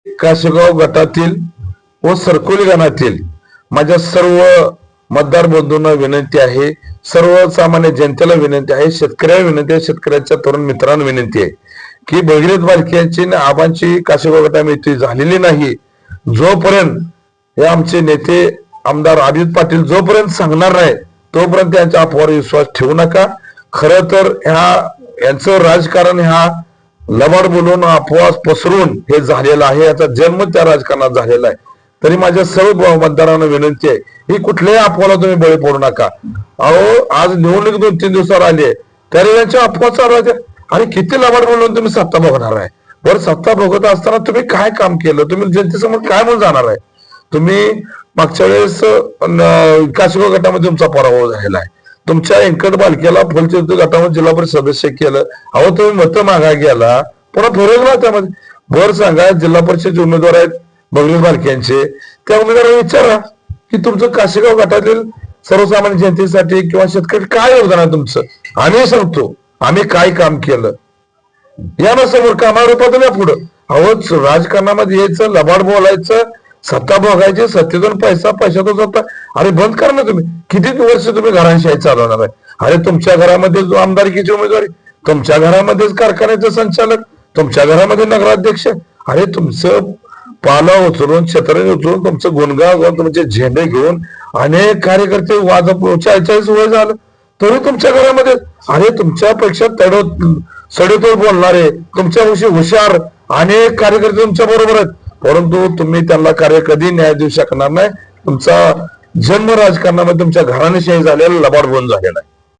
काशेगाव गटातील व सरकोली गणातील माझ्या सर्व मतदार बंधूंना विनंती आहे, सर्वसामान्य जनतेला विनंती आहे, शेतकऱ्याला विनंती आहे, शेतकऱ्याच्या तरुण मित्रांना विनंती आहे की भगीरथ बालके यांची आबांची काशेगाव गटामध्ये झालेली नाही जोपर्यंत हे आमचे नेते आमदार अजित पाटील जोपर्यंत सांगणार नाही तोपर्यंत त्यांच्या अफवावर विश्वास ठेवू नका। खरं तर यांचं राजकारण लबाड बोलून अफवा पसरून हे झालेलं आहे, याचा जन्म त्या राजकारणात झालेला आहे। तरी माझ्या सर्व मतदारांना विनंती आहे ही कुठल्याही अफवाला तुम्ही बळी पडू नका। अहो आज निवडणूक 2-3 दिवसावर आली आहे तरी यांच्या अफवा चालू आहेत। आणि किती लबाड बोलून तुम्ही सत्ता भोगणार आहे? बरं सत्ता भोगत असताना तुम्ही काय काम केलं, तुम्ही जनतेसमोर काय म्हणून जाणार आहे? तुम्ही मागच्या वेळेस काशेगाव गटामध्ये तुमचा पराभव झालेला आहे, तुमच्या व्यंकट बालकेला फुलचंद गटामध्ये जिल्हा परिषद सदस्य केलं। अहो तुम्ही मतं मागा गेला पुन्हा फिरवला त्यामध्ये। बरं सांगा जिल्हा परिषद उमेदवार आहेत भगीरथ बालके यांचे, त्या उमेदवाराला विचारा की तुमचं काशेगाव गटातील सर्वसामान्य जनतेसाठी किंवा शेतकरी काय योगदान आहे तुमचं। आम्ही सांगतो आम्ही काय काम केलं, या ना समोर कामारूपातून या पुढं। अहो राजकारणामध्ये यायचं, लबाड बोलायचं, सत्ता भोगायची, सत्तेतून पैशातून सत्ता, अरे बंद करा ना तुम्ही। किती वर्ष तुम्ही घरांशाही चालवणार आहे? अरे तुमच्या घरामध्ये जो आमदारकीची उमेदवारी, तुमच्या घरामध्येच कारखान्याचं संचालक, तुमच्या घरामध्ये नगराध्यक्ष, अरे तुमचं पाला उचलून छत्री उचलून तुमचं गुणगाव घेऊन तुमचे झेंडे घेऊन अनेक कार्यकर्ते 40 वय झालं तरी तुमच्या घरामध्ये, अरे तुमच्यापेक्षा सडेतोड बोलणारे, तुमच्याविषयी हुशार अनेक कार्यकर्ते तुमच्या बरोबर आहेत, परंतु तुम्ही त्यांना कार्य कधी न्याय देऊ शकणार नाही। तुमचा जन्म राजकारणामध्ये तुमच्या घराणेशाही झालेला लबाड बोलून झालेला आहे।